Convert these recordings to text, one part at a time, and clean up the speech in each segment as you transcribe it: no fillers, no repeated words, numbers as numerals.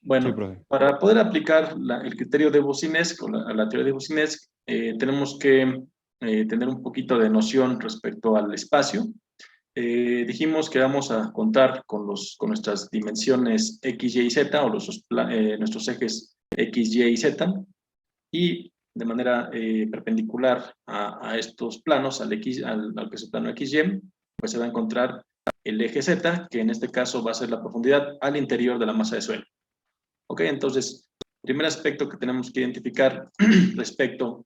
Sí, Bueno, profe. para poder aplicar el criterio de Boussinesq o la teoría de Boussinesq, tenemos que tener un poquito de noción respecto al espacio. Dijimos que vamos a contar con nuestras dimensiones X, Y y Z, o nuestros ejes X, Y y Z, y de manera perpendicular a estos planos, al que es el plano XY, pues se va a encontrar el eje Z, que en este caso va a ser la profundidad al interior de la masa de suelo. ¿Ok? Entonces, primer aspecto que tenemos que identificar respecto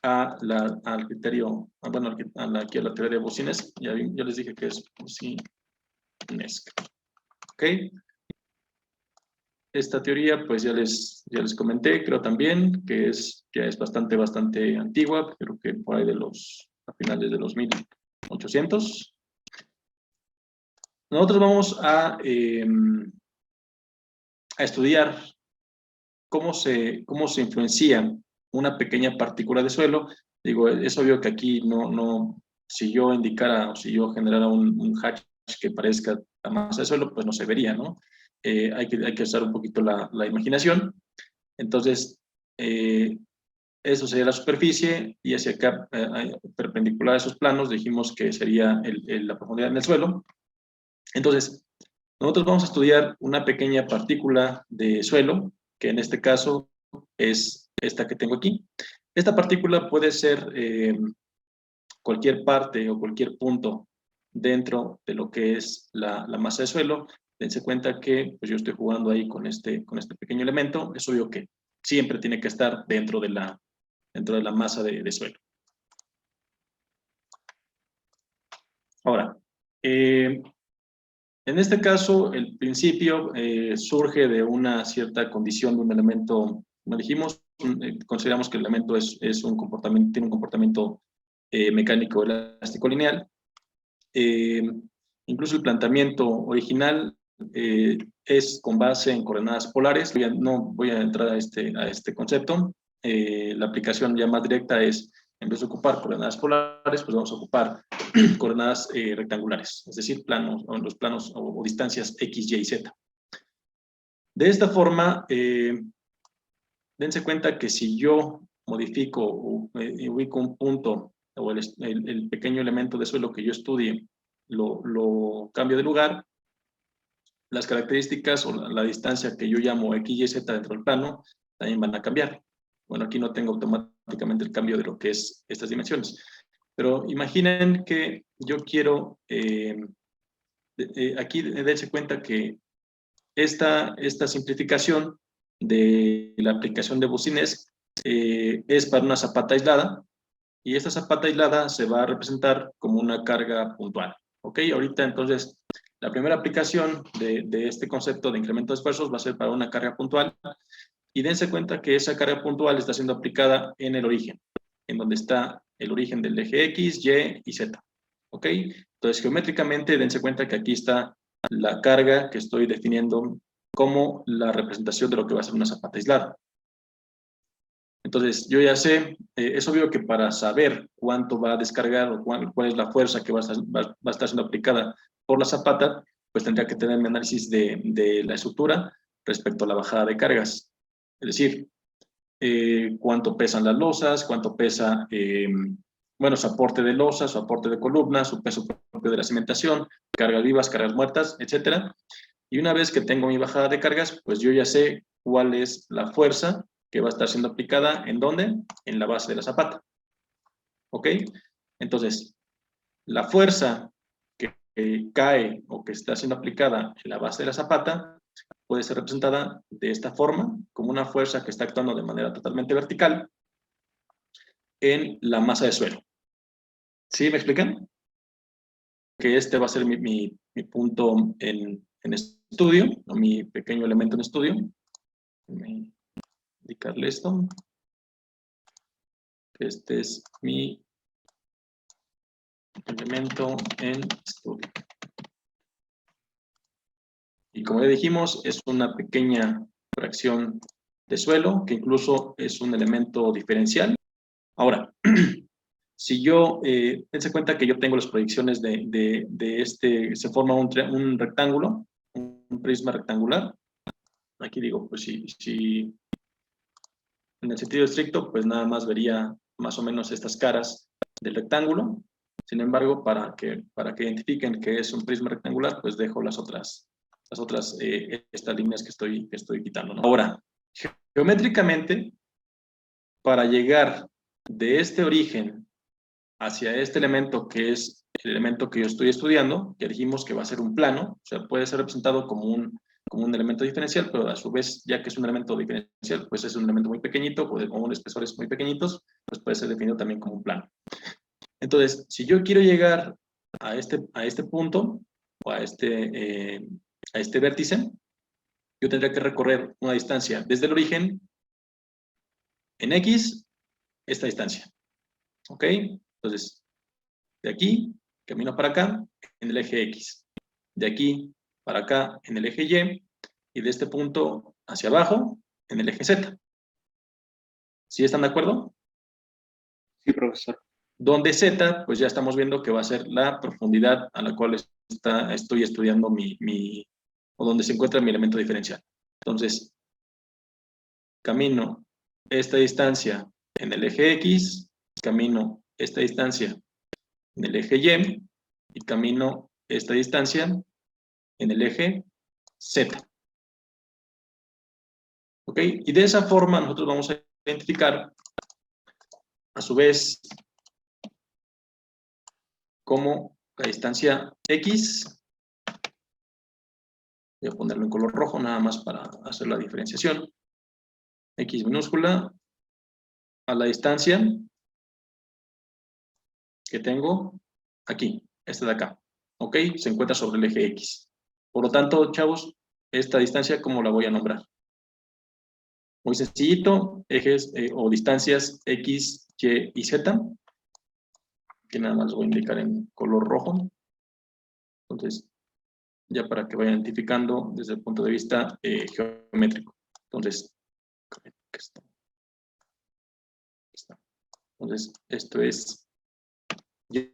al criterio, bueno, aquí a la teoría de Boussinesq, ya les dije que es Boussinesq. ¿Ok? Esta teoría, pues ya les comenté, creo también, que ya es bastante antigua, creo que por ahí a finales de los 1800. Nosotros vamos a estudiar cómo se influencia una pequeña partícula de suelo. Digo, es obvio que aquí si yo indicara o si yo generara un hash que parezca la masa de suelo, pues no se vería, ¿no? Hay que usar un poquito la imaginación. Entonces, eso sería la superficie, y hacia acá, perpendicular a esos planos, dijimos que sería la profundidad en el suelo. Entonces, nosotros vamos a estudiar una pequeña partícula de suelo, que en este caso es esta que tengo aquí. Esta partícula puede ser cualquier parte o cualquier punto dentro de lo que es la masa de suelo. Dense cuenta que pues, yo estoy jugando ahí con este pequeño elemento. Es obvio que siempre tiene que estar dentro de la masa de suelo. Ahora, en este caso, el principio surge de una cierta condición de un elemento, como dijimos, consideramos que el elemento tiene un comportamiento mecánico elástico lineal. Incluso el planteamiento original es con base en coordenadas polares. No voy a entrar a este concepto. La aplicación ya más directa es, en vez de ocupar coordenadas polares, pues vamos a ocupar coordenadas rectangulares, es decir, los planos o distancias X, Y y Z. De esta forma, dense cuenta que si yo modifico o ubico un punto o el pequeño elemento de suelo que yo estudie, lo cambio de lugar, las características o la distancia que yo llamo X, Y, Z dentro del plano también van a cambiar. Bueno, aquí no tengo automáticamente el cambio de lo que es estas dimensiones. Pero imaginen que yo quiero, aquí dense cuenta que esta simplificación de la aplicación de Boussinesq es para una zapata aislada, y esta zapata aislada se va a representar como una carga puntual. ¿Ok? Ahorita entonces la primera aplicación de este concepto de incremento de esfuerzos va a ser para una carga puntual, y dense cuenta que esa carga puntual está siendo aplicada en el origen, en donde está el origen del eje X, Y y Z. ¿Ok? Entonces, geométricamente, dense cuenta que aquí está la carga que estoy definiendo como la representación de lo que va a ser una zapata aislada. Entonces, yo ya sé, es obvio que para saber cuánto va a descargar o cuál es la fuerza que va a estar siendo aplicada por la zapata, pues tendría que tener un análisis de la estructura respecto a la bajada de cargas. Es decir, cuánto pesan las losas, cuánto pesa, bueno, su aporte de losas, su aporte de columnas, su peso propio de la cimentación, cargas vivas, cargas muertas, etc. Y una vez que tengo mi bajada de cargas, pues yo ya sé cuál es la fuerza que va a estar siendo aplicada, ¿en dónde? En la base de la zapata. ¿Ok? Entonces, la fuerza que cae o que está siendo aplicada en la base de la zapata puede ser representada de esta forma, como una fuerza que está actuando de manera totalmente vertical en la masa de suelo. ¿Sí me explican? Que este va a ser mi punto en estudio, o mi pequeño elemento en estudio. Voy a indicarle esto. Este es mi elemento en estudio. Y como ya dijimos, es una pequeña fracción de suelo, que incluso es un elemento diferencial. Ahora, si yo, dense cuenta que yo tengo las proyecciones se forma un rectángulo, un prisma rectangular. aquí digo, pues si en el sentido estricto, pues nada más vería más o menos estas caras del rectángulo. Sin embargo, para que identifiquen que es un prisma rectangular, pues dejo las otras estas líneas que estoy quitando, ¿no? Ahora, geométricamente, para llegar de este origen hacia este elemento que es el elemento que yo estoy estudiando, que dijimos que va a ser un plano, o sea, puede ser representado como un elemento diferencial, pero a su vez, ya que es un elemento diferencial, pues es un elemento muy pequeñito, con espesores muy pequeñitos, pues puede ser definido también como un plano. Entonces, si yo quiero llegar a este punto, o a este vértice, yo tendría que recorrer una distancia desde el origen en X, esta distancia. ¿Ok? Entonces, de aquí, camino para acá, en el eje X. De aquí para acá, en el eje Y. Y de este punto hacia abajo, en el eje Z. ¿Sí están de acuerdo? Sí, profesor. Donde Z, pues ya estamos viendo que va a ser la profundidad a la cual estoy estudiando o donde se encuentra mi elemento diferencial. Entonces, camino esta distancia en el eje X, camino esta distancia en el eje Y, y camino esta distancia en el eje Z. ¿Ok? Y de esa forma nosotros vamos a identificar, a su vez, como la distancia X, voy a ponerlo en color rojo nada más para hacer la diferenciación, X minúscula, a la distancia que tengo aquí, esta de acá, ¿ok? Se encuentra sobre el eje X. Por lo tanto, chavos, esta distancia, ¿cómo la voy a nombrar? Muy sencillito, ejes o distancias X, Y y Z, que nada más voy a indicar en color rojo. Entonces, ya para que vayan identificando desde el punto de vista geométrico. Entonces, esto es Y,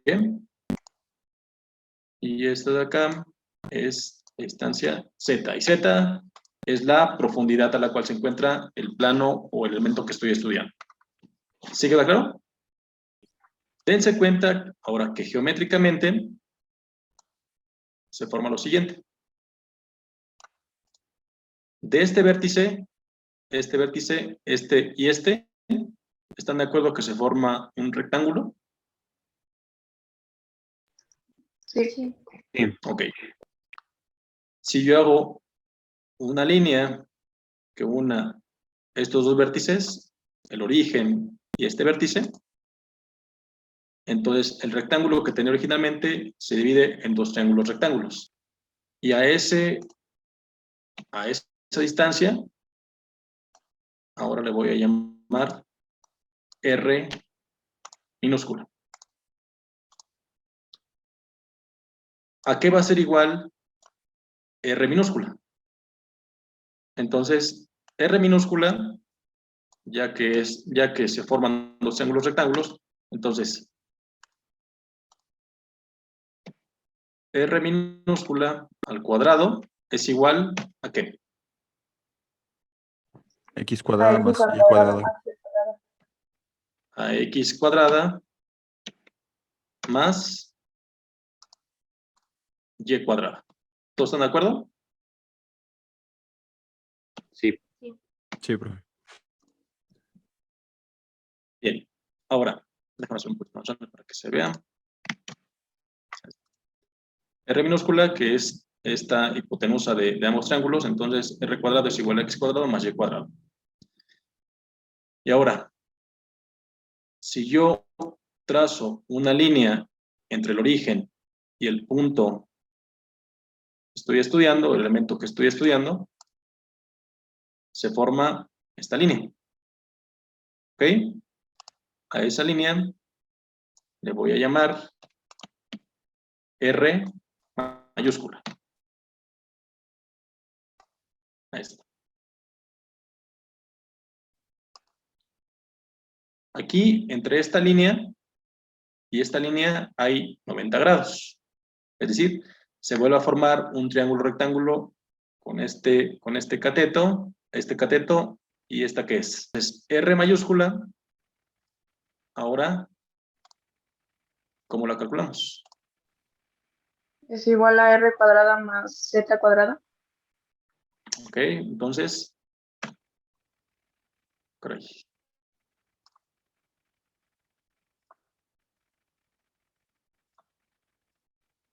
y esta de acá es distancia Z, y Z es la profundidad a la cual se encuentra el plano o el elemento que estoy estudiando. ¿Sí queda claro? Dense cuenta ahora que geométricamente se forma lo siguiente. De este vértice y este, ¿están de acuerdo que se forma un rectángulo? Sí, sí. Ok. Si yo hago una línea que una estos dos vértices, el origen y este vértice, entonces el rectángulo que tenía originalmente se divide en dos triángulos rectángulos. Y a esa distancia, ahora le voy a llamar R minúscula. ¿A qué va a ser igual R minúscula? Entonces, R minúscula, ya que se forman los triángulos rectángulos, entonces R minúscula al cuadrado es igual ¿a qué? X cuadrada más Y cuadrada. A X cuadrada más Y cuadrada. ¿Todos están de acuerdo? Sí. Sí, profe. Bien. Ahora, déjame hacer un poquito más grande para que se vea. R minúscula, que es esta hipotenusa de ambos triángulos, entonces R cuadrado es igual a X cuadrado más Y cuadrado. Y ahora, si yo trazo una línea entre el origen y el punto que estoy estudiando, el elemento que estoy estudiando, se forma esta línea. ¿Ok? A esa línea le voy a llamar R mayúscula. Ahí está. Aquí, entre esta línea y esta línea, hay 90 grados. Es decir, se vuelve a formar un triángulo rectángulo con este cateto, y esta que es. Entonces, R mayúscula, ahora, ¿cómo la calculamos? Es igual a R cuadrada más Z cuadrada. Ok, entonces, caray.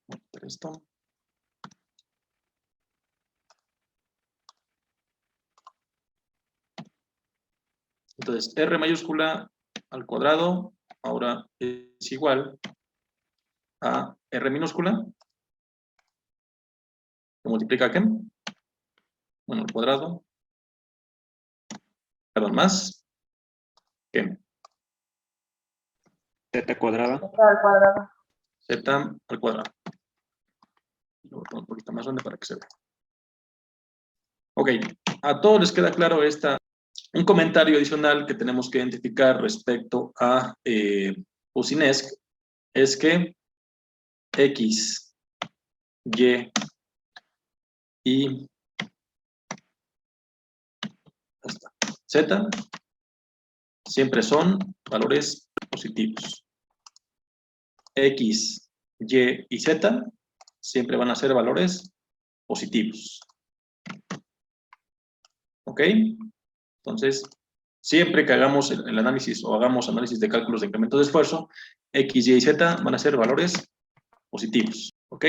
Voy a quitar esto. Entonces, R mayúscula al cuadrado, ahora es igual a R minúscula, que multiplica ¿qué? Bueno, al cuadrado, perdón, más, ¿qué? Z cuadrada. Z al cuadrado. Z al cuadrado. Lo voy a poner un poquito más grande para que se vea. Ok, a todos les queda claro un comentario adicional que tenemos que identificar respecto a Businesc, es que X, Y Z siempre son valores positivos. X, Y y Z siempre van a ser valores positivos. ¿Ok? Entonces, siempre que hagamos el análisis o hagamos análisis de cálculos de incremento de esfuerzo, X, Y y Z van a ser valores positivos. ¿Ok?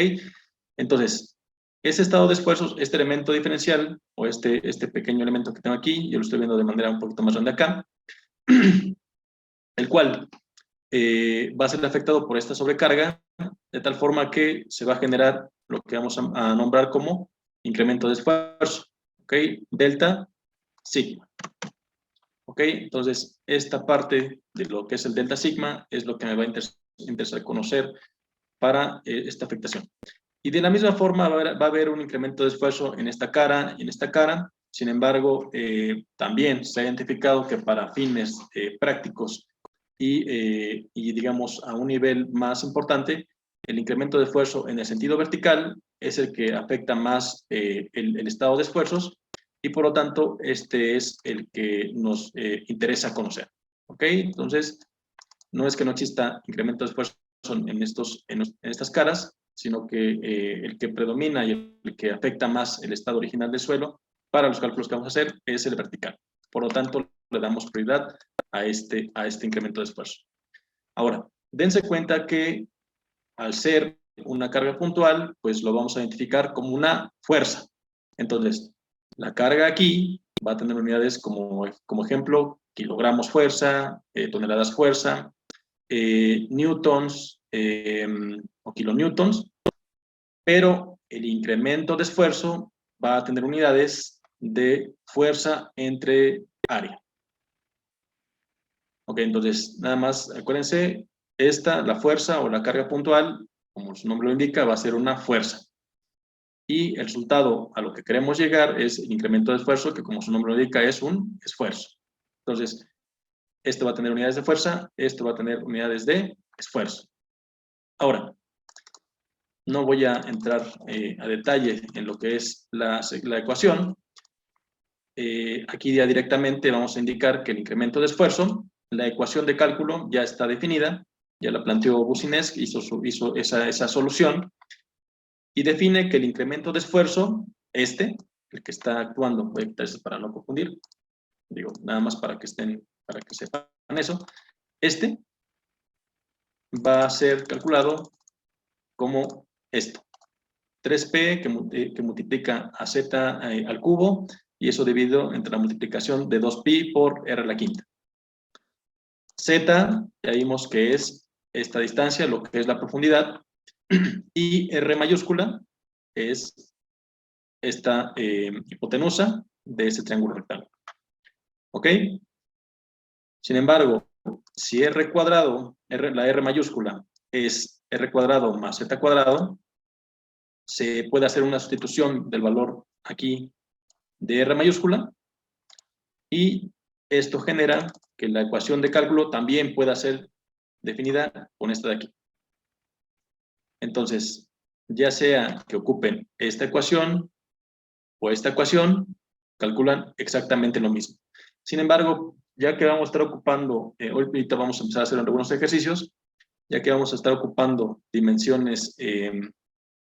Entonces, ese estado de esfuerzos, este elemento diferencial, o este pequeño elemento que tengo aquí, yo lo estoy viendo de manera un poquito más grande acá, el cual va a ser afectado por esta sobrecarga, de tal forma que se va a generar lo que vamos a nombrar como incremento de esfuerzo, ¿ok? Delta sigma. ¿Ok? Entonces, esta parte de lo que es el delta sigma es lo que me va a interesar conocer para esta afectación. Y de la misma forma va a haber un incremento de esfuerzo en esta cara y en esta cara. Sin embargo, también se ha identificado que para fines prácticos y digamos a un nivel más importante, el incremento de esfuerzo en el sentido vertical es el que afecta más el estado de esfuerzos y por lo tanto este es el que nos interesa conocer. ¿Ok? Entonces, no es que no exista incremento de esfuerzo en estas caras, sino que el que predomina y el que afecta más el estado original del suelo para los cálculos que vamos a hacer es el vertical. Por lo tanto, le damos prioridad a este incremento de esfuerzo. Ahora, dense cuenta que al ser una carga puntual, pues lo vamos a identificar como una fuerza. Entonces, la carga aquí va a tener unidades como ejemplo, kilogramos fuerza, toneladas fuerza, newtons o kilonewtons, pero el incremento de esfuerzo va a tener unidades de fuerza entre área. Ok, entonces nada más acuérdense, la fuerza o la carga puntual, como su nombre lo indica, va a ser una fuerza. Y el resultado a lo que queremos llegar es el incremento de esfuerzo, que como su nombre lo indica es un esfuerzo. Entonces, este va a tener unidades de fuerza, este va a tener unidades de esfuerzo. Ahora, no voy a entrar a detalle en lo que es la ecuación. Aquí ya directamente vamos a indicar que el incremento de esfuerzo, la ecuación de cálculo ya está definida, ya la planteó Businesc, hizo esa solución, y define que el incremento de esfuerzo, el que está actuando, voy a quitar esto para no confundir, digo, nada más para que sepan eso, va a ser calculado como esto, 3p que multiplica a z al cubo, y eso dividido entre la multiplicación de 2pi por r a la quinta. Z, ya vimos que es esta distancia, lo que es la profundidad, y r mayúscula es esta hipotenusa de este triángulo rectángulo. ¿Ok? Sin embargo, si r cuadrado, la r mayúscula es r cuadrado más z cuadrado, se puede hacer una sustitución del valor aquí de r mayúscula y esto genera que la ecuación de cálculo también pueda ser definida con esta de aquí. Entonces, ya sea que ocupen esta ecuación o esta ecuación, calculan exactamente lo mismo. Sin embargo, ya que vamos a estar ocupando, ahorita vamos a empezar a hacer algunos ejercicios, ya que vamos a estar ocupando dimensiones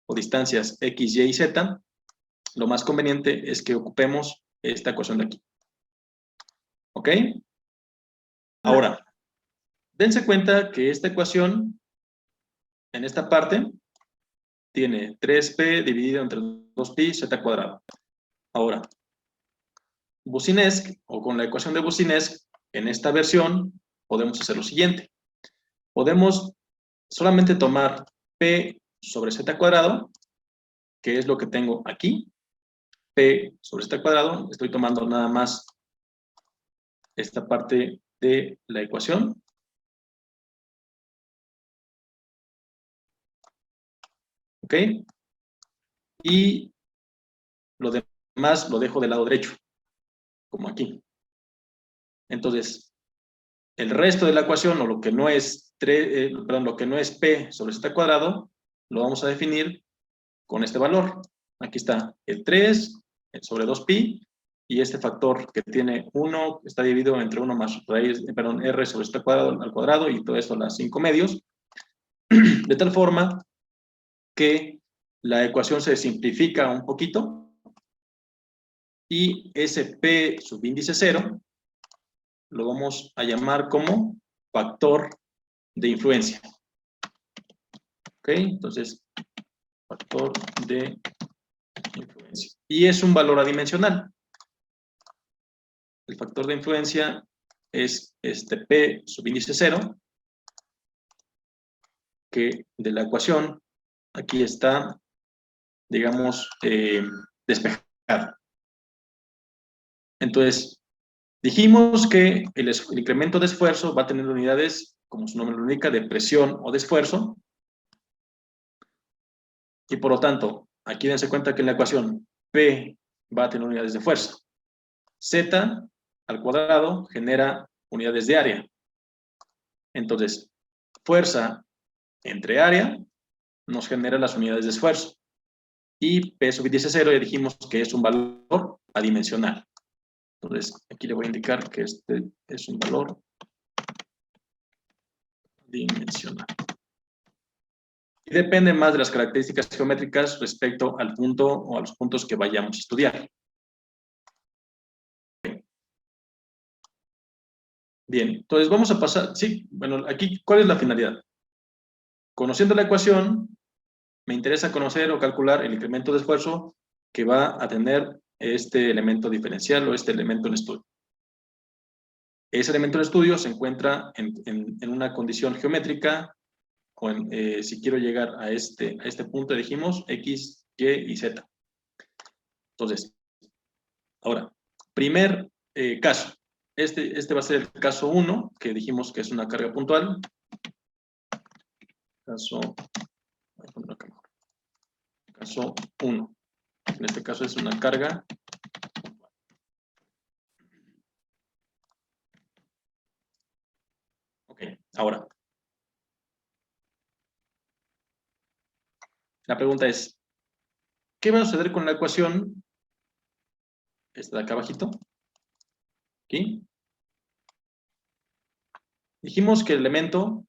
o distancias X, Y y Z, lo más conveniente es que ocupemos esta ecuación de aquí. ¿Ok? Ahora, dense cuenta que esta ecuación, en esta parte, tiene 3p dividido entre 2pi z cuadrado. Ahora, Boussinesq, o con la ecuación de Boussinesq, en esta versión, podemos hacer lo siguiente. Podemos solamente tomar p sobre z cuadrado, que es lo que tengo aquí. P sobre z cuadrado, estoy tomando nada más esta parte de la ecuación. ¿Ok? Y lo demás lo dejo del lado derecho, como aquí. Entonces, el resto de la ecuación, o lo que no es, lo que no es p sobre z cuadrado, lo vamos a definir con este valor. Aquí está el 3 sobre 2pi, y este factor que tiene 1 está dividido entre 1 más raíz, perdón, r sobre z cuadrado al cuadrado, y todo esto a las 5 medios, de tal forma que la ecuación se simplifica un poquito, y ese p subíndice 0 lo vamos a llamar como factor de influencia. ¿Ok? Entonces, factor de influencia. Y es un valor adimensional. El factor de influencia es este p subíndice 0, que de la ecuación aquí está, digamos, despejado. Entonces, dijimos que el incremento de esfuerzo va a tener unidades, como su nombre lo indica, de presión o de esfuerzo. Y por lo tanto, aquí dense cuenta que en la ecuación P va a tener unidades de fuerza. Z al cuadrado genera unidades de área. Entonces, fuerza entre área nos genera las unidades de esfuerzo. Y P subíndice 0 ya dijimos que es un valor adimensional. Entonces, aquí le voy a indicar que este es un valor dimensional. Y depende más de las características geométricas respecto al punto o a los puntos que vayamos a estudiar. Bien, entonces vamos a pasar, sí, bueno, aquí, ¿cuál es la finalidad? Conociendo la ecuación, me interesa conocer o calcular el incremento de esfuerzo que va a tener este elemento diferencial o este elemento en estudio. Ese elemento en estudio se encuentra en una condición geométrica, o si quiero llegar a este punto, dijimos, X, Y y Z. Entonces, ahora, primer caso. Este va a ser el caso 1, que dijimos que es una carga puntual. Caso 1. En este caso es una carga. Ok, ahora. La pregunta es, ¿qué va a suceder con la ecuación? Esta de acá abajito. Aquí. Dijimos que el elemento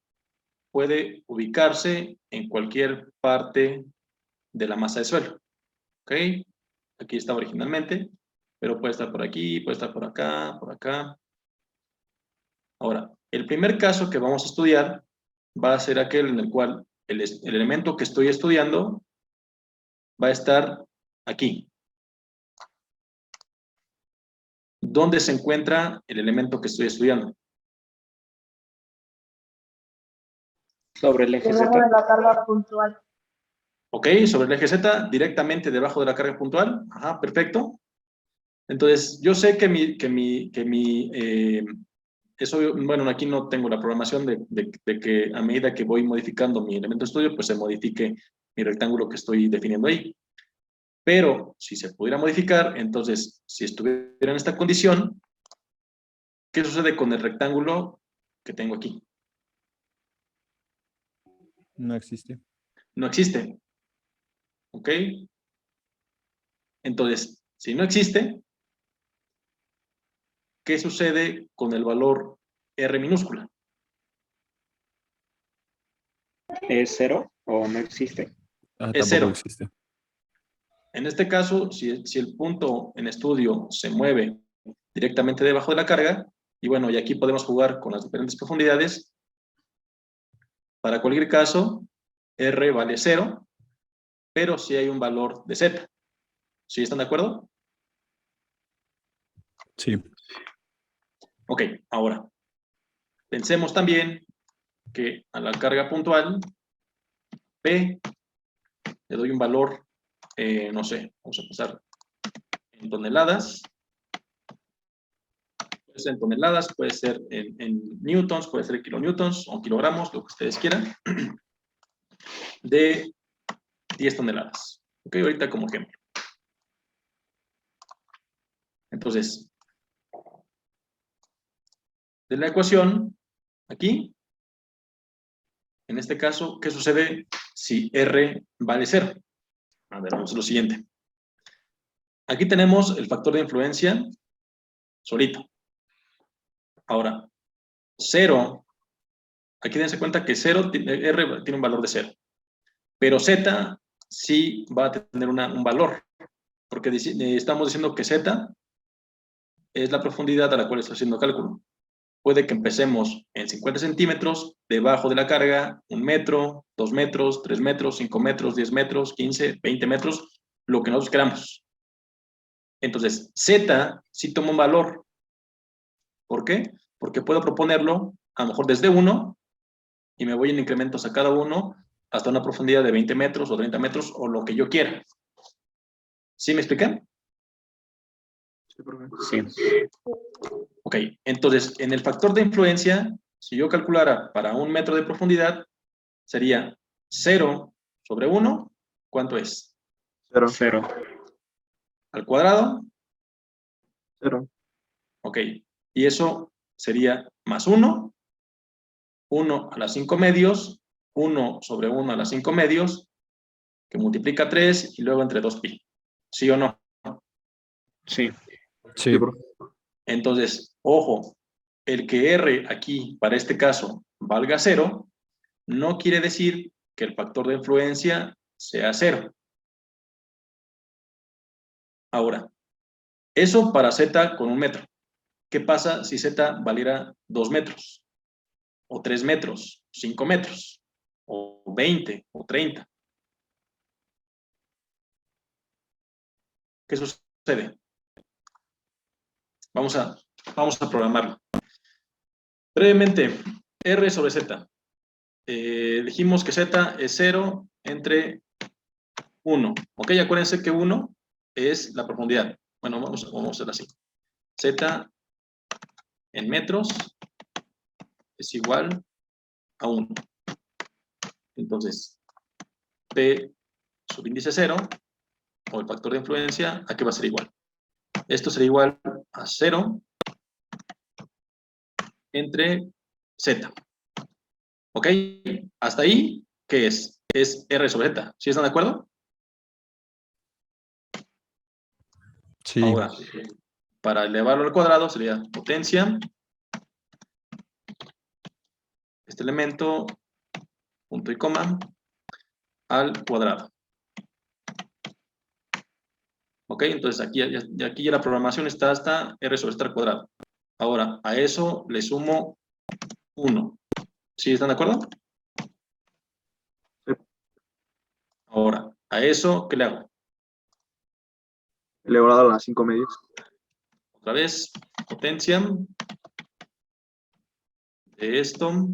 puede ubicarse en cualquier parte de la masa de suelo. ¿Ok? Aquí está originalmente, pero puede estar por aquí, puede estar por acá, por acá. Ahora, el primer caso que vamos a estudiar va a ser aquel en el cual el elemento que estoy estudiando va a estar aquí. ¿Dónde se encuentra el elemento que estoy estudiando? Sobre el eje Debajo Z. de la carga puntual. Ok, sobre el eje Z, directamente debajo de la carga puntual. Ajá, perfecto. Entonces, yo sé eso, bueno, aquí no tengo la programación de que a medida que voy modificando mi elemento de estudio, pues se modifique mi rectángulo que estoy definiendo ahí. Pero, si se pudiera modificar, entonces, si estuviera en esta condición, ¿qué sucede con el rectángulo que tengo aquí? No existe. No existe. ¿Ok? Entonces, Si no existe, ¿qué sucede con el valor R minúscula? ¿Es cero o no existe? Es Tampoco cero. existe. En este caso, si el punto en estudio se mueve directamente debajo de la carga, y bueno, y aquí podemos jugar con las diferentes profundidades, para cualquier caso, R vale 0, pero si hay un valor de Z. ¿Sí están de acuerdo? Sí. Ok, ahora, pensemos también que a la carga puntual, P, le doy un valor, no sé, vamos a empezar en toneladas. Puede ser en toneladas, puede ser en newtons, puede ser en kilonewtons o kilogramos, lo que ustedes quieran, de 10 toneladas. Ok, ahorita como ejemplo. Entonces, de la ecuación, aquí, en este caso, ¿qué sucede si R vale 0? A ver, vamos a lo siguiente. Aquí tenemos el factor de influencia solito. Ahora, 0, aquí dense cuenta que 0, R tiene un valor de 0. Pero Z sí va a tener un valor, porque estamos diciendo que Z es la profundidad a la cual estoy haciendo cálculo. Puede que empecemos en 50 centímetros, debajo de la carga, 1 metro, 2 metros, 3 metros, 5 metros, 10 metros, 15, 20 metros, lo que nosotros queramos. Entonces, Z sí toma un valor. ¿Por qué? Porque puedo proponerlo, a lo mejor desde 1, y me voy en incrementos a cada uno, hasta una profundidad de 20 metros o 30 metros, o lo que yo quiera. ¿Sí me expliqué? Sí. Ok, entonces, en el factor de influencia, si yo calculara para 1 metro de profundidad, sería 0 sobre 1, ¿cuánto es? 0. Cero. Al cuadrado, 0. ok, y eso sería más 1, 1 a las 5 medios, 1 sobre 1 a las 5 medios, que multiplica 3 y luego entre 2pi. ¿Sí o no? Sí. Sí. Entonces, ojo, el que R aquí, para este caso, valga 0, no quiere decir que el factor de influencia sea 0. Ahora, eso para Z con 1 metro. ¿Qué pasa si Z valiera 2 metros? O 3 metros, 5 metros, o 20, o 30. ¿Qué sucede? Vamos a programarlo. Brevemente, R sobre Z. Dijimos que Z es 0 entre 1. Ok, acuérdense que 1 es la profundidad. Bueno, vamos a hacerlo así. Z en metros es igual a 1. Entonces, P subíndice 0, o el factor de influencia, ¿a qué va a ser igual? Esto será igual a 0 entre Z. ¿Ok? Hasta ahí, ¿qué es? Es R sobre Z. ¿Sí están de acuerdo? Sí. Ahora, para elevarlo al cuadrado sería potencia, este elemento, punto y coma, al cuadrado. Ok, entonces aquí ya la programación está hasta R sobre Z al cuadrado. Ahora, a eso le sumo 1. ¿Sí están de acuerdo? Sí. Ahora, a eso, ¿qué le hago? Elevado a las 5 medios. Otra vez, potencia de esto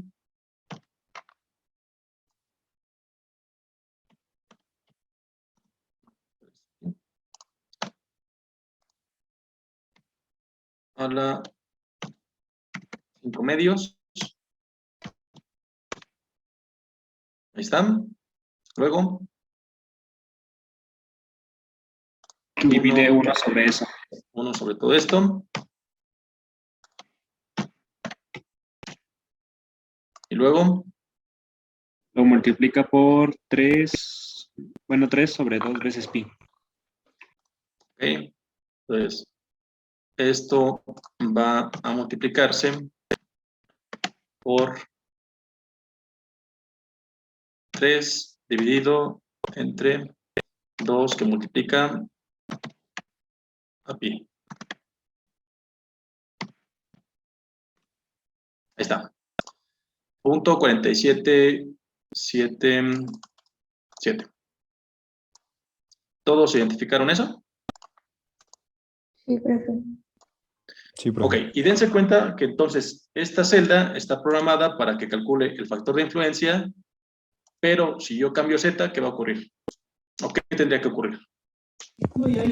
a la 5 medios. Ahí están. Luego, Divide 1 sobre eso. 1 sobre todo esto. Y luego, Lo multiplica por 3, bueno, 3 sobre 2 veces pi. ok, Entonces, esto va a multiplicarse por 3 dividido entre 2 que multiplica a pi. Ahí está. Punto 4777. ¿Todos identificaron eso? Sí, profe. Sí, Ok, profe. y dense cuenta que entonces esta celda está programada para que calcule el factor de influencia, pero si yo cambio z, ¿qué va a ocurrir? ¿O qué tendría que ocurrir?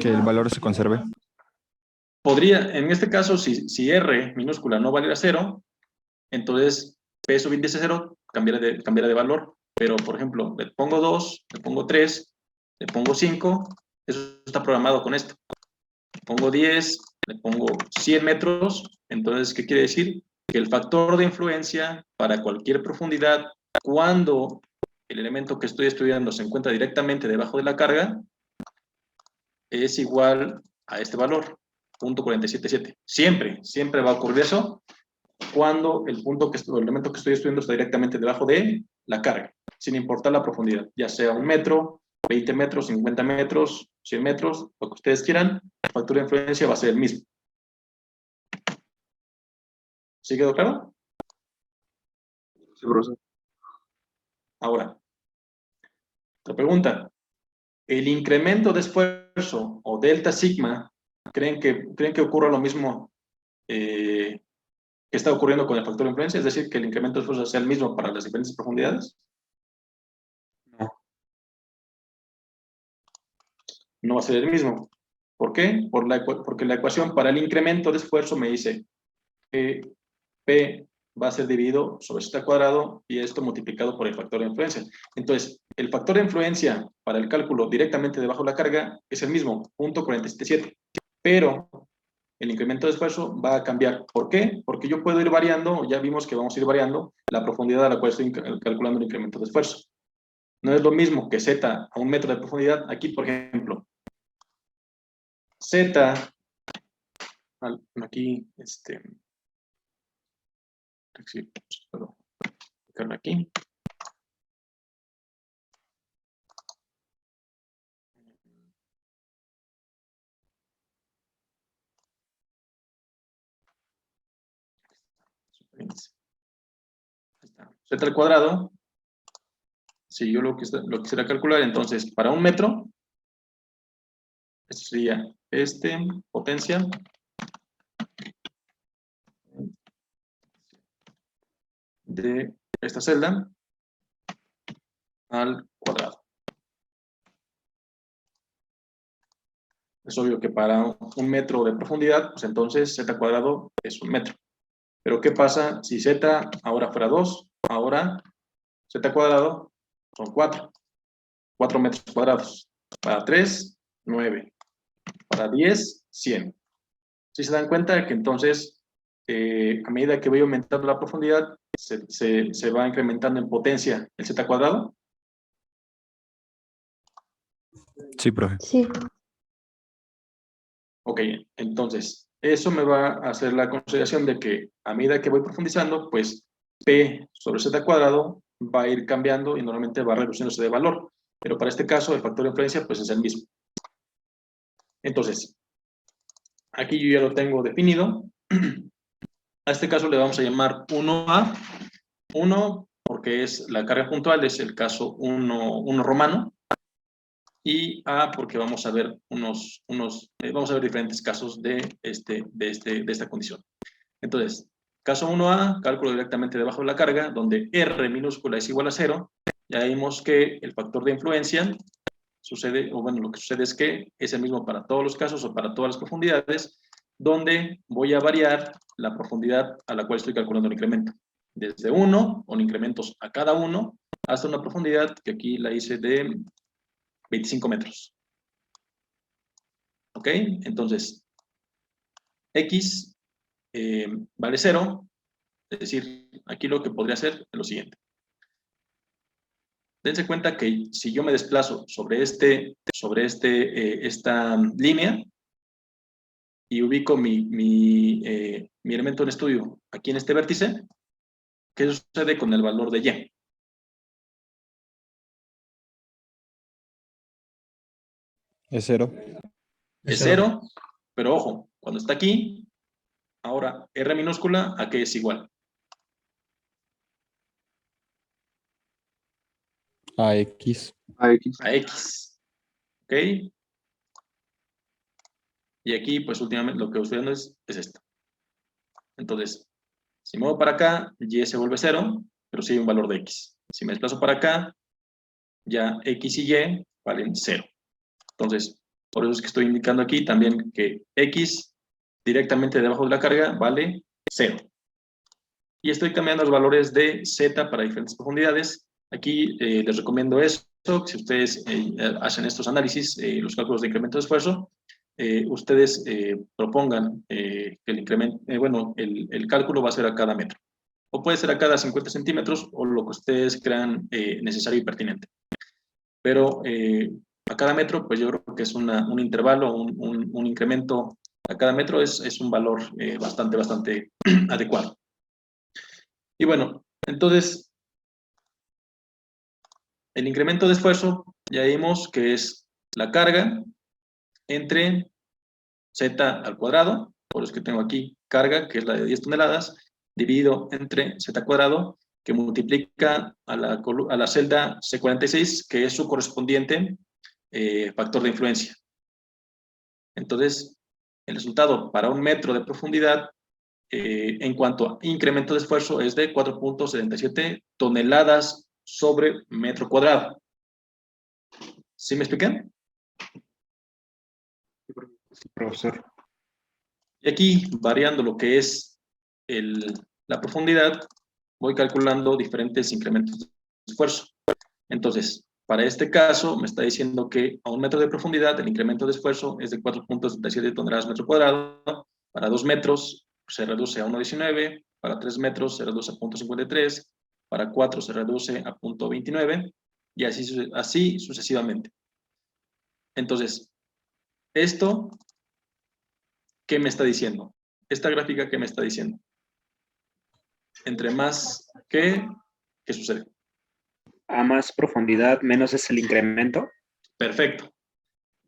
Que el valor se conserve. Podría, en este caso, si R minúscula no valiera 0, entonces P subíndice 0 cambiará de valor. Pero, por ejemplo, le pongo 2, le pongo 3, le pongo 5, eso está programado con esto. Le pongo 10, le pongo 100 metros, entonces, ¿qué quiere decir? Que el factor de influencia para cualquier profundidad, cuando el elemento que estoy estudiando se encuentra directamente debajo de la carga, es igual a este valor, 0.477. Siempre va a ocurrir eso cuando el elemento que estoy estudiando está directamente debajo de la carga, sin importar la profundidad, ya sea 1 metro, 20 metros, 50 metros, 100 metros, lo que ustedes quieran, el factor de influencia va a ser el mismo. ¿Sí quedó claro? Sí, profesor. Ahora, otra pregunta. ¿El incremento de esfuerzo o delta sigma, creen que ocurra lo mismo que está ocurriendo con el factor de influencia? Es decir, que el incremento de esfuerzo sea el mismo para las diferentes profundidades. No. No va a ser el mismo. ¿Por qué? Porque la ecuación para el incremento de esfuerzo me dice que P va a ser dividido sobre z cuadrado y esto multiplicado por el factor de influencia. Entonces, el factor de influencia para el cálculo directamente debajo de la carga es el mismo, 0.477. Pero el incremento de esfuerzo va a cambiar. ¿Por qué? Porque yo puedo ir variando, ya vimos que vamos a ir variando la profundidad a la cual estoy calculando el incremento de esfuerzo. No es lo mismo que z a 1 metro de profundidad. Aquí, por ejemplo, z, aquí, sí, puedo aplicarlo aquí. Z al cuadrado, si yo lo quisiera calcular, entonces para 1 metro, esto sería potencia de esta celda al cuadrado. Es obvio que para 1 metro de profundidad, pues entonces z cuadrado es 1 metro. Pero ¿qué pasa si z ahora fuera 2? Ahora z cuadrado son 4. 4 metros cuadrados. Para 3, 9. Para 10, 100. Si se dan cuenta que entonces, a medida que voy aumentando la profundidad, se va incrementando en potencia el z cuadrado. Sí, profe. Sí. Ok, entonces, eso me va a hacer la consideración de que a medida que voy profundizando, pues P sobre Z cuadrado va a ir cambiando y normalmente va reduciéndose de valor. Pero para este caso, el factor de influencia pues es el mismo. Entonces, aquí yo ya lo tengo definido. A este caso le vamos a llamar 1A. 1 porque es la carga puntual, es el caso 1 romano. Y A porque vamos a ver vamos a ver diferentes casos de esta condición. Entonces, caso 1A, cálculo directamente debajo de la carga, donde R minúscula es igual a 0. Ya vimos que el factor de influencia sucede, o bueno, lo que sucede es que es el mismo para todos los casos o para todas las profundidades, donde voy a variar la profundidad a la cual estoy calculando el incremento. Desde 1, con incrementos a cada uno, hasta una profundidad que aquí la hice de 25 metros. ¿Ok? Entonces, X vale 0, es decir, aquí lo que podría hacer es lo siguiente. Dense cuenta que si yo me desplazo sobre esta línea, y ubico mi elemento en estudio aquí en este vértice, ¿qué sucede con el valor de Y? Es 0. Es 0, pero ojo, cuando está aquí, ahora R minúscula, ¿a qué es igual? A X. AX. A X. ¿Ok? Y aquí, pues últimamente lo que estoy viendo es esto. Entonces, si me muevo para acá, Y se vuelve 0, pero sí hay un valor de X. Si me desplazo para acá, ya X y Y valen 0. Entonces, por eso es que estoy indicando aquí también que X directamente debajo de la carga vale 0. Y estoy cambiando los valores de Z para diferentes profundidades. Aquí les recomiendo esto, si ustedes hacen estos análisis, los cálculos de incremento de esfuerzo, ustedes propongan que el incremento, bueno, el cálculo va a ser a cada metro. O puede ser a cada 50 centímetros o lo que ustedes crean necesario y pertinente. Pero a cada metro, pues yo creo que es un intervalo, un incremento a cada metro es un valor bastante adecuado. Y bueno, entonces, el incremento de esfuerzo, ya vimos que es la carga entre Z al cuadrado, por eso que tengo aquí carga, que es la de 10 toneladas, dividido entre Z cuadrado, que multiplica a la celda C46, que es su correspondiente factor de influencia. Entonces, el resultado para un metro de profundidad, en cuanto a incremento de esfuerzo, es de 4.77 toneladas sobre metro cuadrado. ¿Sí me expliqué? Sí, profesor. Y aquí, variando lo que es la profundidad, voy calculando diferentes incrementos de esfuerzo. Entonces, para este caso, me está diciendo que a un metro de profundidad, el incremento de esfuerzo es de 4.77 toneladas metro cuadrado. Para 2 metros se reduce a 1.19, para 3 metros se reduce a 0.53, para 4 se reduce a 0.29, y así sucesivamente. Entonces, esto, ¿qué me está diciendo? Esta gráfica, ¿qué me está diciendo? Entre más, ¿qué sucede? A más profundidad, menos es el incremento. Perfecto.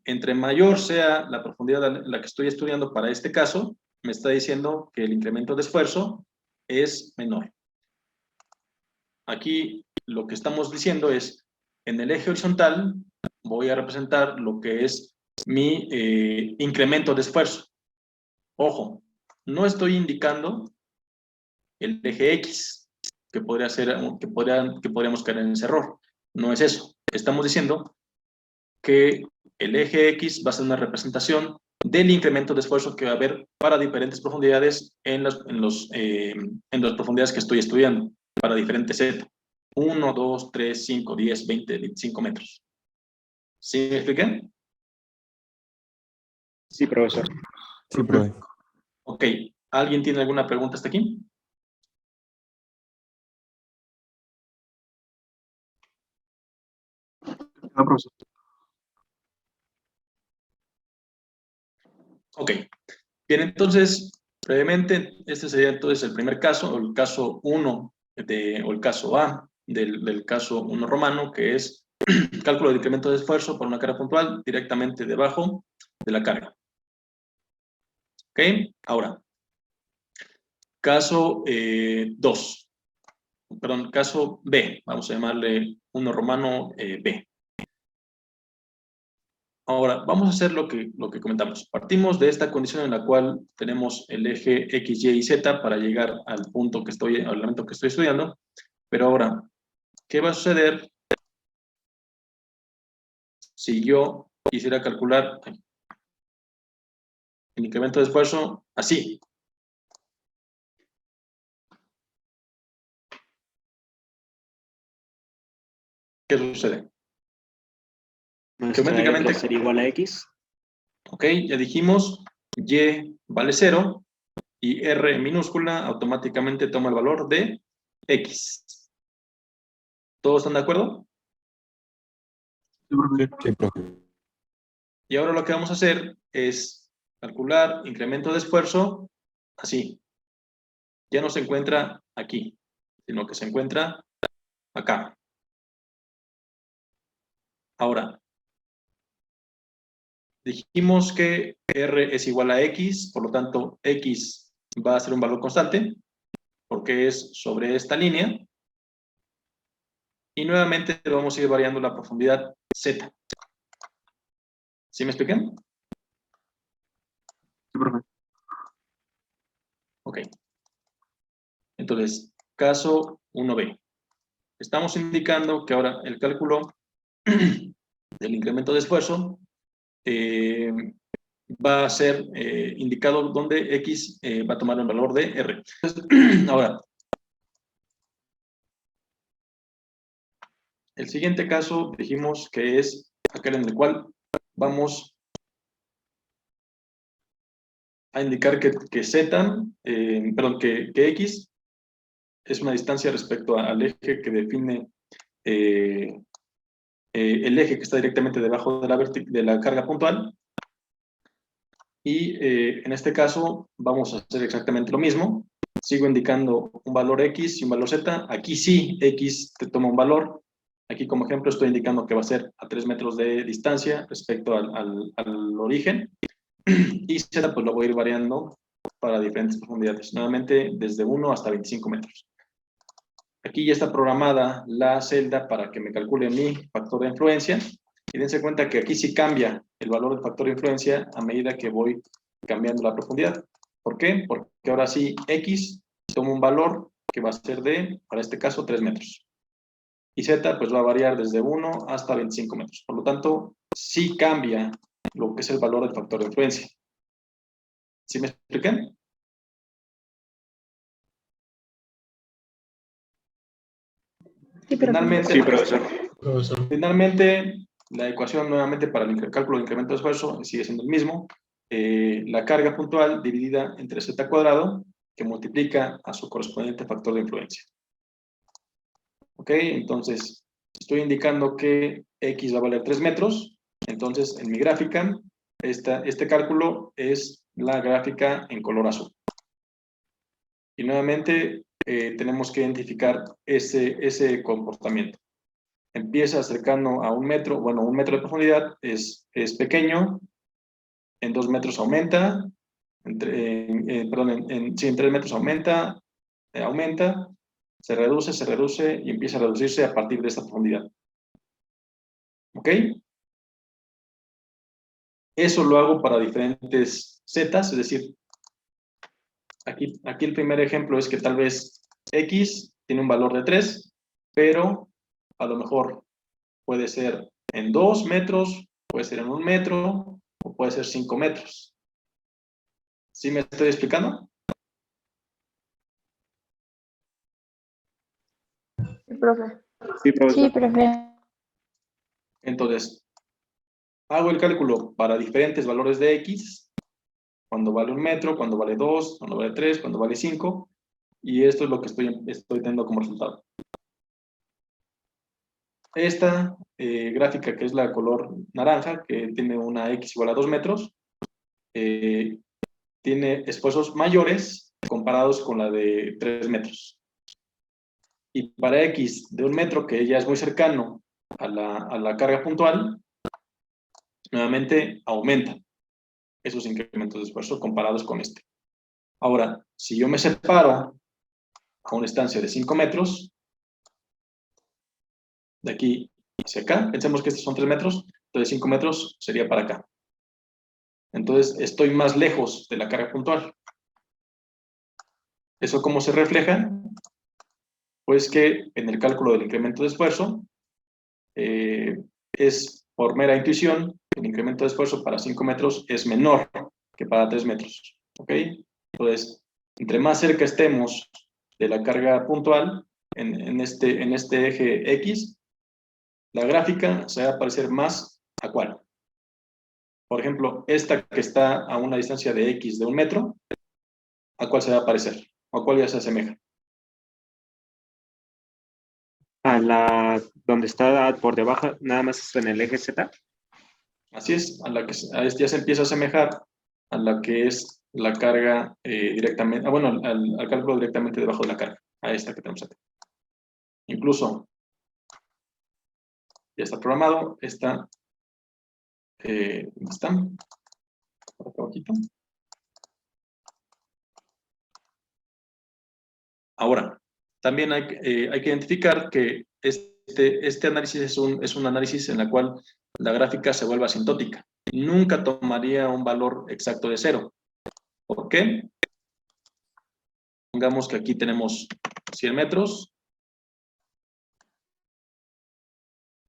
Entre mayor sea la profundidad en la que estoy estudiando para este caso, me está diciendo que el incremento de esfuerzo es menor. Aquí lo que estamos diciendo es, en el eje horizontal voy a representar lo que es mi incremento de esfuerzo. Ojo, no estoy indicando el eje X, que podría ser, que podríamos caer en ese error. No es eso. Estamos diciendo que el eje X va a ser una representación del incremento de esfuerzo que va a haber para diferentes profundidades en las profundidades que estoy estudiando, para diferentes Z. 1, 2, 3, 5, 10, 20, 25 metros. ¿Sí me expliqué? Sí, profesor. Sí, profe. Ok. ¿Alguien tiene alguna pregunta hasta aquí? No, profesor. Ok. Bien, entonces, brevemente, este sería entonces el primer caso, o el caso 1, o el caso A del caso 1 romano, que es cálculo de incremento de esfuerzo por una carga puntual directamente debajo de la carga. ¿Ok? Ahora, caso 2. Perdón, caso B. Vamos a llamarle 1 romano B. Ahora, vamos a hacer lo que comentamos. Partimos de esta condición en la cual tenemos el eje X, Y y Z para llegar al punto al elemento que estoy estudiando. Pero ahora, ¿qué va a suceder si yo quisiera calcular el incremento de esfuerzo así? ¿Qué sucede? Nuestra Geométricamente, R sería igual a X. ok, ya dijimos, Y vale 0 y R minúscula automáticamente toma el valor de X. ¿Todos están de acuerdo? Sí, profe. Sí, profe. Y ahora lo que vamos a hacer es calcular incremento de esfuerzo, así. Ya no se encuentra aquí, sino que se encuentra acá. Ahora, dijimos que R es igual a X, por lo tanto, X va a ser un valor constante, porque es sobre esta línea. Y nuevamente vamos a ir variando la profundidad Z. ¿Sí me expliqué? Sí, profe. Ok. Entonces, caso 1B. Estamos indicando que ahora el cálculo del incremento de esfuerzo va a ser indicado donde X va a tomar el valor de R. Entonces, ahora, el siguiente caso dijimos que es aquel en el cual vamos a indicar que Z, perdón, que X es una distancia respecto al eje que define el eje que está directamente debajo de la carga puntual. Y en este caso vamos a hacer exactamente lo mismo. Sigo indicando un valor X y un valor Z. Aquí sí, X te toma un valor. Aquí como ejemplo estoy indicando que va a ser a 3 metros de distancia respecto al origen. Y Z pues lo voy a ir variando para diferentes profundidades. Nuevamente desde 1 hasta 25 metros. Aquí ya está programada la celda para que me calcule mi factor de influencia. Y dense cuenta que aquí sí cambia el valor del factor de influencia a medida que voy cambiando la profundidad. ¿Por qué? Porque ahora sí X toma un valor que va a ser de, para este caso, 3 metros. Y Z pues va a variar desde 1 hasta 25 metros. Por lo tanto, sí cambia lo que es el valor del factor de influencia. ¿Sí me expliqué? Sí, profe. Finalmente, Sí, profesor. Finalmente, la ecuación nuevamente para el cálculo de incremento de esfuerzo sigue siendo el mismo. La carga puntual dividida entre z cuadrado, que multiplica a su correspondiente factor de influencia. ¿Ok? Entonces, estoy indicando que x va a valer 3 metros. Entonces, en mi gráfica, este cálculo es la gráfica en color azul. Y nuevamente, tenemos que identificar ese comportamiento. Empieza cercano a 1 metro, bueno, 1 metro de profundidad es pequeño, en 2 metros aumenta, en 3 metros aumenta, se reduce y empieza a reducirse a partir de esta profundidad. ¿Ok? Eso lo hago para diferentes zetas, es decir, aquí el primer ejemplo es que tal vez X tiene un valor de 3, pero a lo mejor puede ser en 2 metros, puede ser en 1 metro, o puede ser 5 metros. ¿Sí me estoy explicando? Sí, profe. Sí, profesor. Sí, profe. Entonces, hago el cálculo para diferentes valores de X, cuando vale 1 metro, cuando vale 2, cuando vale 3, cuando vale 5, y esto es lo que estoy teniendo como resultado. Esta gráfica, que es la color naranja, que tiene una X igual a 2 metros, tiene esfuerzos mayores comparados con la de 3 metros. Y para X de 1 metro, que ya es muy cercano a la carga puntual, nuevamente aumenta esos incrementos de esfuerzo comparados con este. Ahora, si yo me separo a una distancia de 5 metros, de aquí hacia acá, pensemos que estos son 3 metros, entonces 5 metros sería para acá. Entonces, estoy más lejos de la carga puntual. ¿Eso cómo se refleja? Pues que en el cálculo del incremento de esfuerzo, es por mera intuición, el incremento de esfuerzo para 5 metros es menor que para 3 metros. ¿Ok? Entonces, entre más cerca estemos de la carga puntual, en este eje X, la gráfica se va a parecer más a cuál. Por ejemplo, esta que está a una distancia de X de 1 metro, ¿a cuál se va a parecer? ¿O a cuál ya se asemeja? A la donde está por debajo, nada más en el eje Z. Así es, ya se empieza a asemejar a la que es la carga directamente, bueno, al cálculo directamente debajo de la carga, a esta que tenemos aquí. Incluso ya está programado, ¿dónde está? Por acá abajito. Ahora, también hay que identificar que este análisis es un análisis en la cual la gráfica se vuelve asintótica. Nunca tomaría un valor exacto de 0. ¿Por qué? Pongamos que aquí tenemos 100 metros.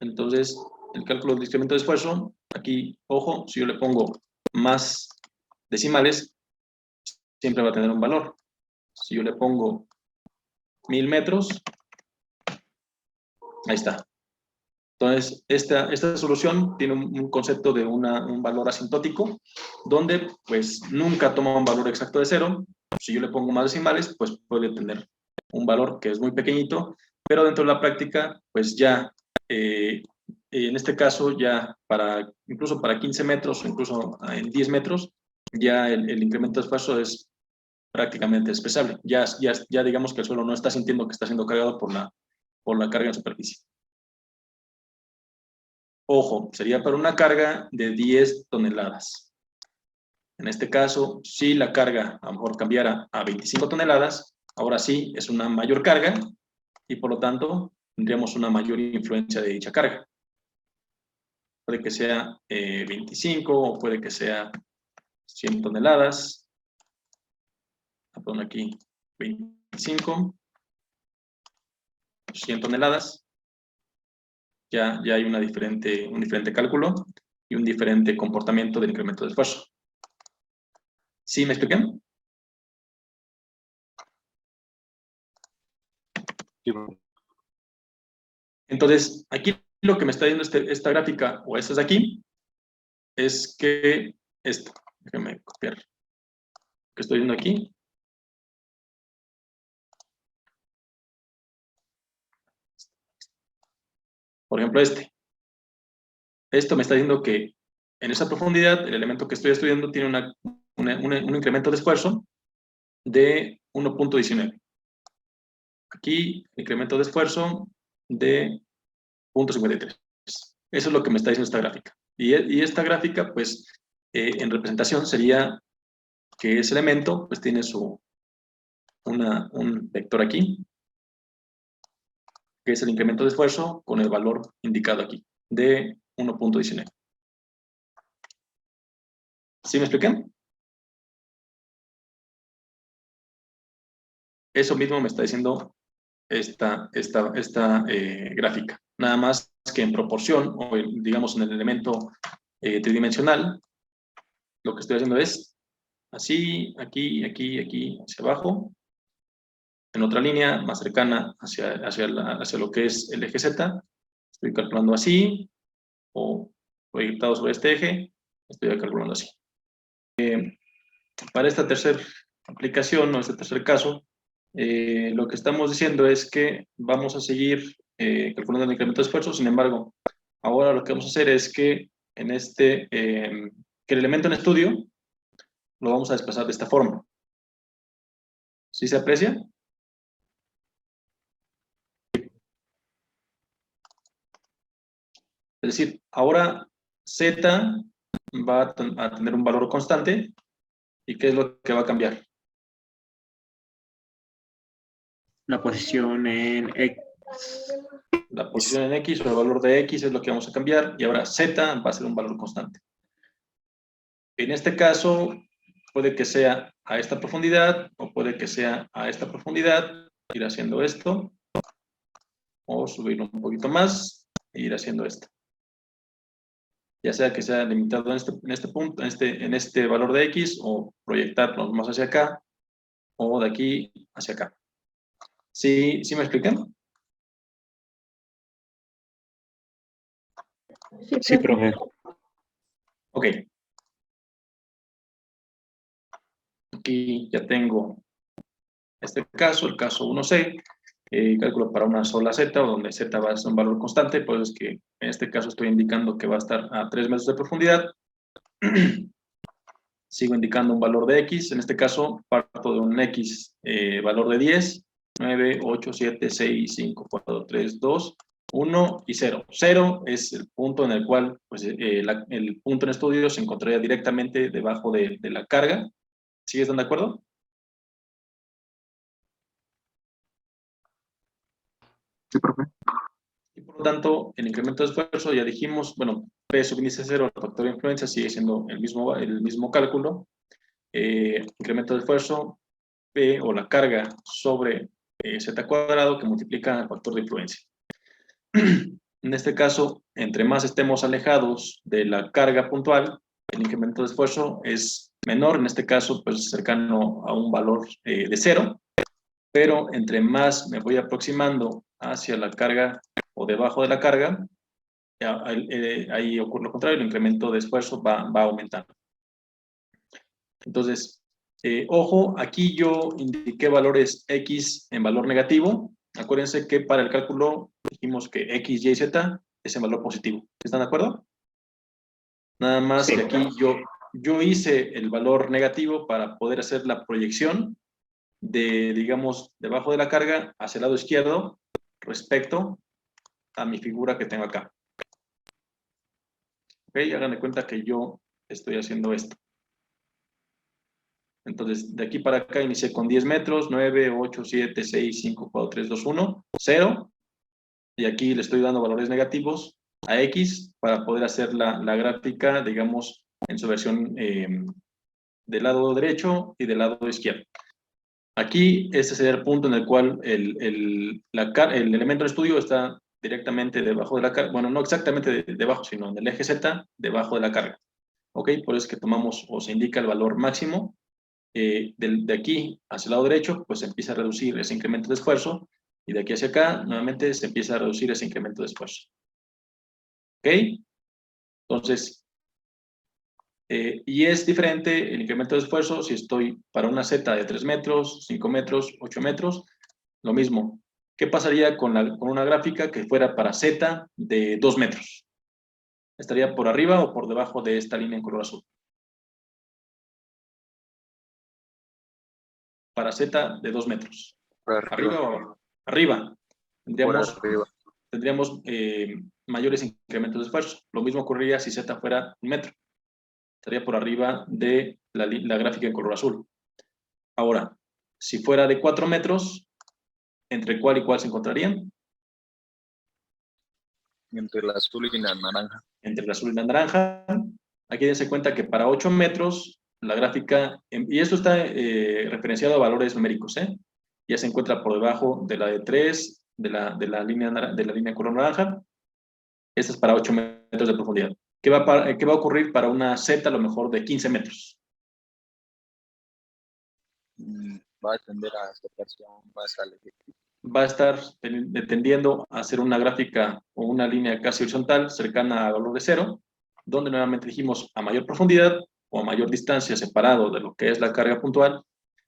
Entonces, el cálculo del incremento de esfuerzo, aquí, ojo, si yo le pongo más decimales, siempre va a tener un valor. Si yo le pongo 1000 metros, ahí está. Entonces, esta solución tiene un concepto de un valor asintótico, donde pues nunca toma un valor exacto de 0. Si yo le pongo más decimales, pues puede tener un valor que es muy pequeñito, pero dentro de la práctica, pues ya, en este caso, ya incluso para 15 metros, o incluso en 10 metros, ya el incremento de esfuerzo es prácticamente expresable. Ya digamos que el suelo no está sintiendo que está siendo cargado por la carga en superficie. Ojo, sería para una carga de 10 toneladas. En este caso, si la carga a lo mejor cambiara a 25 toneladas, ahora sí es una mayor carga y por lo tanto tendríamos una mayor influencia de dicha carga. Puede que sea 25 o puede que sea 100 toneladas. Pongo aquí 25, 100 toneladas. Ya hay un diferente cálculo y un diferente comportamiento del incremento de esfuerzo. ¿Sí me expliqué? Sí, profe. Entonces, aquí lo que me está dando esta gráfica, o esta de aquí, es que esto, déjenme copiar, que estoy viendo aquí. Por ejemplo, esto me está diciendo que en esa profundidad, el elemento que estoy estudiando tiene un incremento de esfuerzo de 1.19. Aquí, el incremento de esfuerzo de 0.53. Eso es lo que me está diciendo esta gráfica. Y esta gráfica, pues, en representación sería que ese elemento, pues, tiene un vector aquí, que es el incremento de esfuerzo con el valor indicado aquí, de 1.19. ¿Sí me expliqué? Eso mismo me está diciendo esta gráfica. Nada más que en proporción, o digamos en el elemento tridimensional, lo que estoy haciendo es así, aquí, aquí, aquí, hacia abajo, en otra línea más cercana hacia lo que es el eje Z, estoy calculando así, o proyectado sobre este eje, estoy calculando así. Para esta tercera aplicación, o este tercer caso, lo que estamos diciendo es que vamos a seguir calculando el incremento de esfuerzo. Sin embargo, ahora lo que vamos a hacer es que que el elemento en estudio lo vamos a desplazar de esta forma. ¿Sí se aprecia? Es decir, ahora Z va a tener un valor constante. ¿Y qué es lo que va a cambiar? La posición en X. La posición en X o el valor de X es lo que vamos a cambiar. Y ahora Z va a ser un valor constante. En este caso, puede que sea a esta profundidad o puede que sea a esta profundidad. Ir haciendo esto. O subirlo un poquito más e ir haciendo esto. Ya sea que sea limitado en este punto, en este valor de X, o proyectarlo más hacia acá, o de aquí hacia acá. ¿Sí me expliqué? Sí, profe. Ok. Aquí ya tengo este caso, el caso 1C. Cálculo para una sola Z, donde Z va a ser un valor constante, pues es que en este caso estoy indicando que va a estar a 3 metros de profundidad. sigo indicando un valor de x, en este caso parto de un x valor de 10, 9, 8, 7, 6, 5, 4, 3, 2, 1 y 0. 0 es el punto en el cual pues, el punto en estudio se encontraría directamente debajo de la carga. ¿Sí están de acuerdo? Sí, profe. Y por lo tanto, el incremento de esfuerzo, ya dijimos, bueno, P sub índice 0, el factor de influencia sigue siendo el mismo cálculo. Incremento de esfuerzo, P o la carga sobre Z cuadrado que multiplica el factor de influencia. En este caso, entre más estemos alejados de la carga puntual, el incremento de esfuerzo es menor, en este caso, pues cercano a un valor de 0, pero entre más me voy aproximando hacia la carga o debajo de la carga, ahí ocurre lo contrario, el incremento de esfuerzo va aumentando. Entonces, ojo, aquí yo indiqué valores X en valor negativo. Acuérdense que para el cálculo dijimos que X, Y, Z es en valor positivo. ¿Están de acuerdo? Nada más Sí. que aquí yo hice el valor negativo para poder hacer la proyección de, digamos, debajo de la carga hacia el lado izquierdo respecto a mi figura que tengo acá. ¿Ok? Hagan de cuenta que yo estoy haciendo esto. Entonces, de aquí para acá inicié con 10 metros, 9, 8, 7, 6, 5, 4, 3, 2, 1, 0. Y aquí le estoy dando valores negativos a X para poder hacer la gráfica, digamos, en su versión del lado derecho y del lado izquierdo. Aquí, este sería el punto en el cual el elemento de estudio está directamente debajo de la carga. Bueno, no exactamente debajo, sino en el eje Z, debajo de la carga. ¿Ok? Por eso es que tomamos o se indica el valor máximo. De aquí hacia el lado derecho, pues se empieza a reducir ese incremento de esfuerzo, y de aquí hacia acá, nuevamente se empieza a reducir ese incremento de esfuerzo. ¿Ok? Entonces, y es diferente el incremento de esfuerzo si estoy para una Z de 3 metros, 5 metros, 8 metros, lo mismo. ¿Qué pasaría con una gráfica que fuera para Z de 2 metros? ¿Estaría por arriba o por debajo de esta línea en color azul? Para Z de 2 metros. ¿Arriba o abajo? Arriba. Tendríamos mayores incrementos de esfuerzo. Lo mismo ocurriría si Z fuera 1 metro. Estaría por arriba de la gráfica en color azul. Ahora, si fuera de 4 metros, ¿entre cuál y cuál se encontrarían? Entre la azul y la naranja. Entre la azul y la naranja. Aquí dense cuenta que para 8 metros, la gráfica, y esto está referenciado a valores numéricos, ya se encuentra por debajo de la de 3, de la línea color naranja. Esta es para 8 metros de profundidad. ¿Qué va a ocurrir para una Z a lo mejor de 15 metros? Va a tender a acercarse más al eje. Va a estar tendiendo a hacer una gráfica o una línea casi horizontal cercana al valor de 0, donde nuevamente dijimos a mayor profundidad o a mayor distancia separado de lo que es la carga puntual,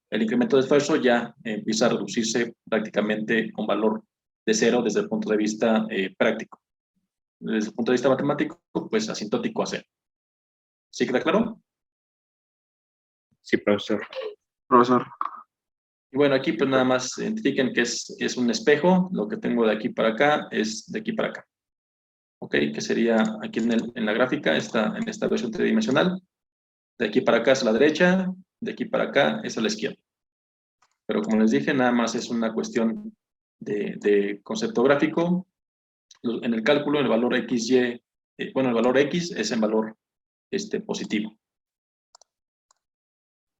el incremento de esfuerzo ya empieza a reducirse prácticamente con valor de 0 desde el punto de vista práctico. Desde el punto de vista matemático, pues asintótico a 0. ¿Sí queda claro? Sí, profesor. Profesor. Y bueno, aquí pues nada más identifiquen que es un espejo. Lo que tengo de aquí para acá es de aquí para acá. ¿Ok? Que sería aquí en la gráfica, en esta versión tridimensional. De aquí para acá es a la derecha, de aquí para acá es a la izquierda. Pero como les dije, nada más es una cuestión de concepto gráfico. En el cálculo, el valor XY, bueno, el valor X es en valor positivo.